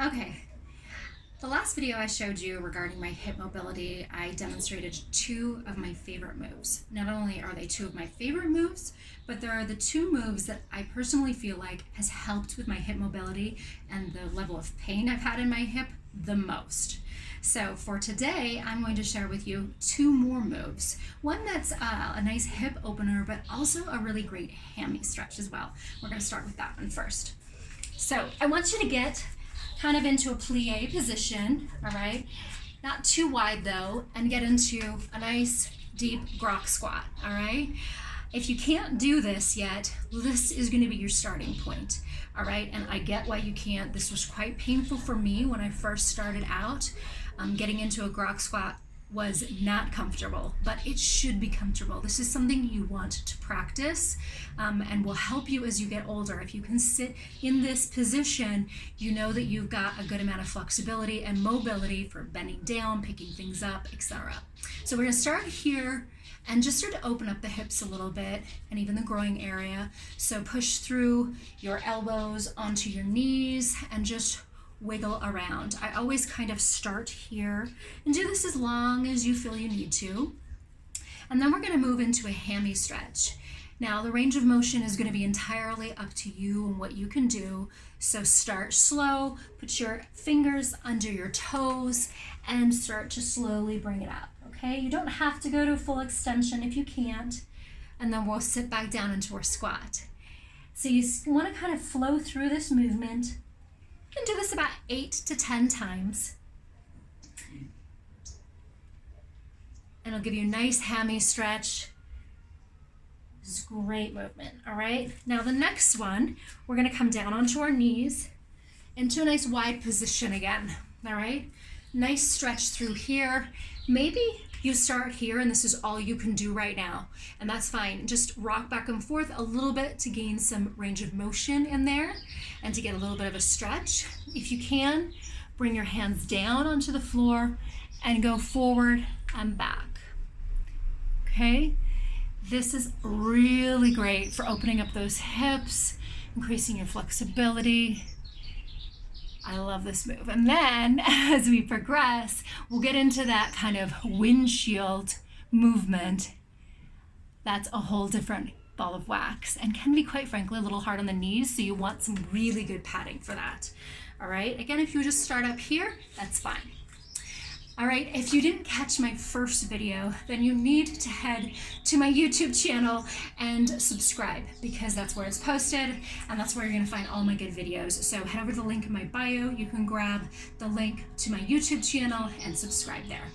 Okay, the last video I showed you regarding my hip mobility, I demonstrated two of my favorite moves. Not only are they two of my favorite moves, but there are the two moves that I personally feel like has helped with my hip mobility and the level of pain I've had in my hip the most. So for today, I'm going to share with you two more moves. One that's a nice hip opener, but also a really great hammy stretch as well. We're going to start with that one first. So I want you to get kind of into a plie position, all right? Not too wide though, and get into a nice deep grok squat, all right? If you can't do this yet, this is going to be your starting point, all right? And I get why you can't. This was quite painful for me when I first started out. Getting into a grok squat was not comfortable, but it should be comfortable. This is something you want to practice and will help you as you get older. If you can sit in this position, you know that you've got a good amount of flexibility and mobility for bending down, picking things up, etc. So we're gonna start here and just start to open up the hips a little bit and even the groin area. So push through your elbows onto your knees and just wiggle around. I always kind of start here and do this as long as you feel you need to. And then we're going to move into a hammy stretch. Now the range of motion is going to be entirely up to you and what you can do. So start slow, put your fingers under your toes and start to slowly bring it up, okay? You don't have to go to a full extension if you can't. And then we'll sit back down into our squat. So you want to kind of flow through this movement. You can do this about 8 to 10 times. And it'll give you a nice hammy stretch. This is great movement, all right? Now the next one, we're gonna come down onto our knees into a nice wide position again, all right? Nice stretch through here. Maybe you start here and this is all you can do right now, and that's fine. Just rock back and forth a little bit to gain some range of motion in there and to get a little bit of a stretch. If you can, bring your hands down onto the floor and go forward and back, okay? This is really great for opening up those hips, increasing your flexibility. I love this move. And then as we progress, we'll get into that kind of windshield movement. That's a whole different ball of wax and can be, quite frankly, a little hard on the knees. So you want some really good padding for that. All right. Again, if you just start up here, that's fine. All right, if you didn't catch my first video, then you need to head to my YouTube channel and subscribe because that's where it's posted and that's where you're gonna find all my good videos. So head over to the link in my bio, you can grab the link to my YouTube channel and subscribe there.